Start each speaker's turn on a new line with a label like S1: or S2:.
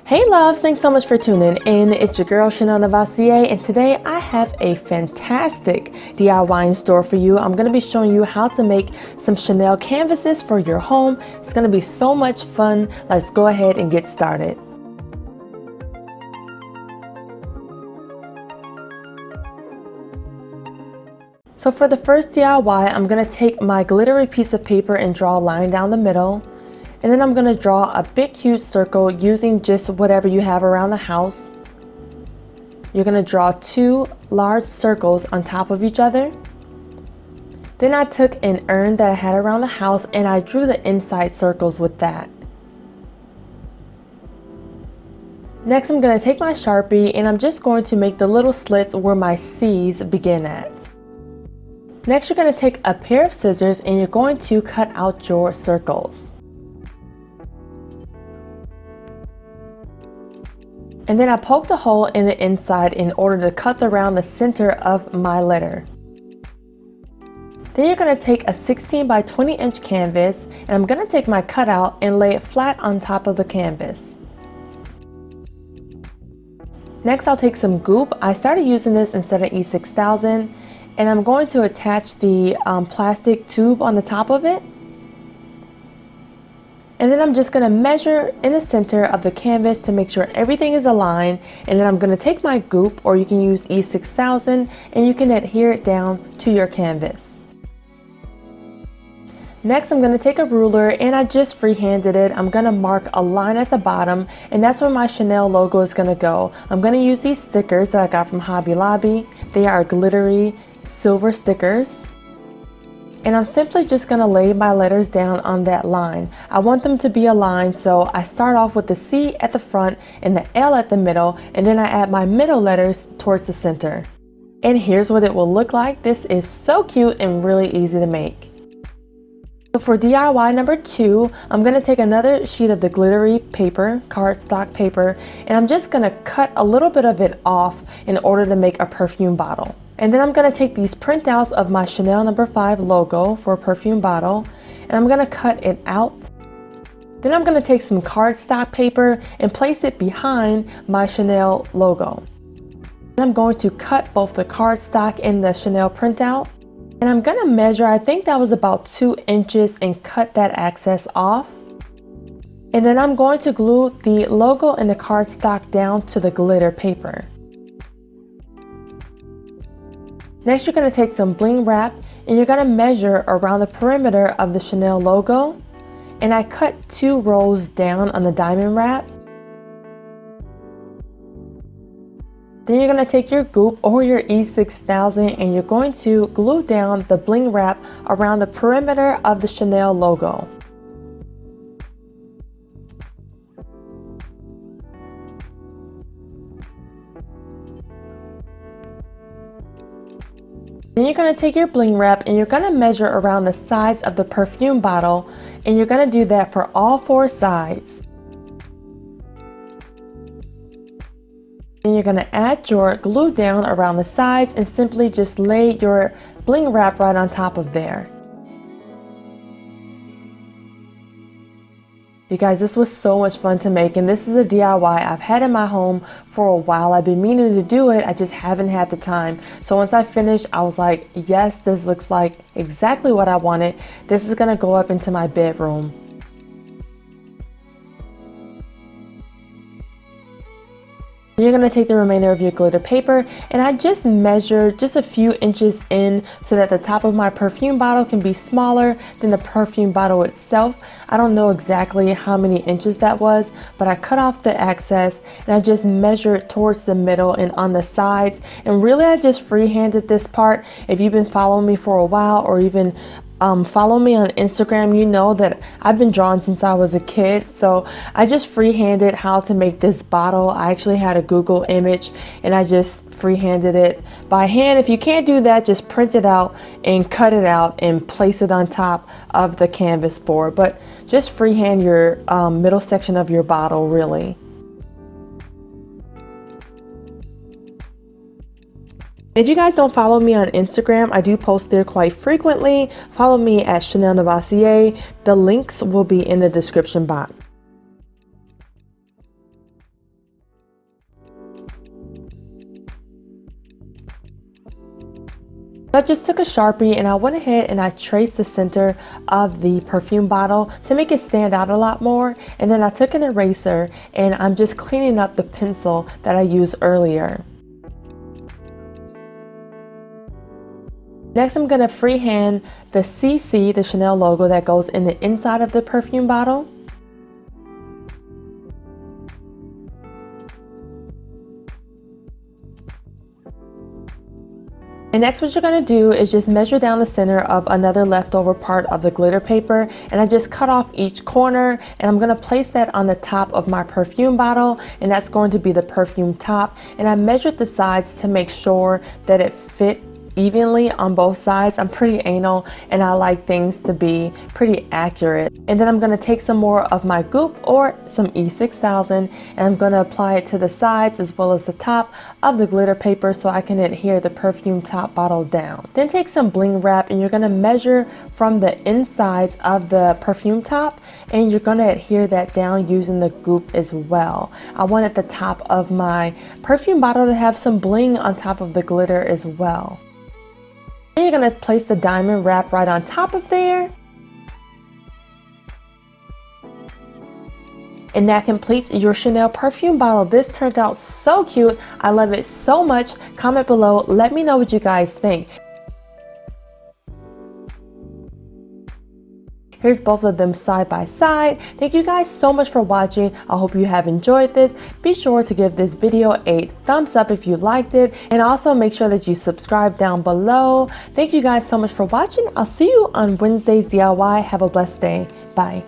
S1: Hey loves, thanks so much for tuning in. It's your girl Chanelle Novosey, and today I have a fantastic DIY in store for you. I'm going to be showing you how to make some Chanel canvases for your home. It's going to be so much fun. Let's go ahead and get started. So for the first DIY, I'm going to take my glittery piece of paper and draw a line down the middle. And then I'm going to draw a big huge circle using just whatever you have around the house. You're going to draw two large circles on top of each other. Then I took an urn that I had around the house and I drew the inside circles with that. Next I'm going to take my Sharpie and I'm just going to make the little slits where my C's begin at. Next you're going to take a pair of scissors and you're going to cut out your circles. And then I poked a hole in the inside in order to cut around the center of my letter. Then you're going to take a 16 by 20 inch canvas and I'm going to take my cutout and lay it flat on top of the canvas. Next I'll take some Goop. I started using this instead of E6000 and I'm going to attach the plastic tube on the top of it. And then I'm just going to measure in the center of the canvas to make sure everything is aligned. And then I'm going to take my Goop, or you can use E6000, and you can adhere it down to your canvas. Next I'm going to take a ruler and I just freehanded it. I'm going to mark a line at the bottom and that's where my Chanel logo is going to go. I'm going to use these stickers that I got from Hobby Lobby. They are glittery silver stickers. And I'm simply just going to lay my letters down on that line. I want them to be aligned, so I start off with the C at the front and the L at the middle, and then I add my middle letters towards the center. And here's what it will look like. This is so cute and really easy to make. So for DIY number 2, I'm going to take another sheet of the glittery paper, cardstock paper, and I'm just going to cut a little bit of it off in order to make a perfume bottle. And then I'm going to take these printouts of my Chanel No. 5 logo for a perfume bottle and I'm going to cut it out. Then I'm going to take some cardstock paper and place it behind my Chanel logo. And I'm going to cut both the cardstock and the Chanel printout. And I'm going to measure, I think that was about 2 inches, and cut that excess off. And then I'm going to glue the logo and the cardstock down to the glitter paper. Next you're going to take some bling wrap and you're going to measure around the perimeter of the Chanel logo, and I cut 2 rows down on the diamond wrap. Then you're going to take your Goop or your E6000 and you're going to glue down the bling wrap around the perimeter of the Chanel logo. Then you're going to take your bling wrap and you're going to measure around the sides of the perfume bottle, and you're going to do that for all 4 sides. Then you're going to add your glue down around the sides and simply just lay your bling wrap right on top of there. You guys, this was so much fun to make, and this is a DIY I've had in my home for a while. I've been meaning to do it, I just haven't had the time. So once I finished, I was like, yes, this looks like exactly what I wanted. This is going to go up into my bedroom. You're going to take the remainder of your glitter paper, and I just measured just a few inches in so that the top of my perfume bottle can be smaller than the perfume bottle itself. I don't know exactly how many inches that was, but I cut off the excess and I just measured towards the middle and on the sides, and really I just freehanded this part. If you've been following me for a while or even follow me on Instagram, you know that I've been drawing since I was a kid. So I just freehanded how to make this bottle. I actually had a Google image and I just freehanded it by hand. If you can't do that, just print it out and cut it out and place it on top of the canvas board. But just freehand your middle section of your bottle, really. If you guys don't follow me on Instagram, I do post there quite frequently. Follow me at Chanelle Novosey. The links will be in the description box. I just took a Sharpie and I went ahead and I traced the center of the perfume bottle to make it stand out a lot more. And then I took an eraser and I'm just cleaning up the pencil that I used earlier. Next, I'm going to freehand the CC, the Chanel logo that goes in the inside of the perfume bottle. And next what you're going to do is just measure down the center of another leftover part of the glitter paper, and I just cut off each corner and I'm going to place that on the top of my perfume bottle, and that's going to be the perfume top. And I measured the sides to make sure that it fit evenly on both sides. I'm pretty anal and I like things to be pretty accurate. And then I'm going to take some more of my Goop or some E6000 and I'm going to apply it to the sides as well as the top of the glitter paper so I can adhere the perfume top bottle down. Then take some bling wrap and you're going to measure from the insides of the perfume top and you're going to adhere that down using the Goop as well. I wanted the top of my perfume bottle to have some bling on top of the glitter as well. Then you're going to place the diamond wrap right on top of there. And that completes your Chanel perfume bottle. This turned out so cute. I love it so much. Comment below. Let me know what you guys think. Here's both of them side by side. Thank you guys so much for watching. I hope you have enjoyed this. Be sure to give this video a thumbs up if you liked it. And also make sure that you subscribe down below. Thank you guys so much for watching. I'll see you on Wednesday's DIY. Have a blessed day. Bye.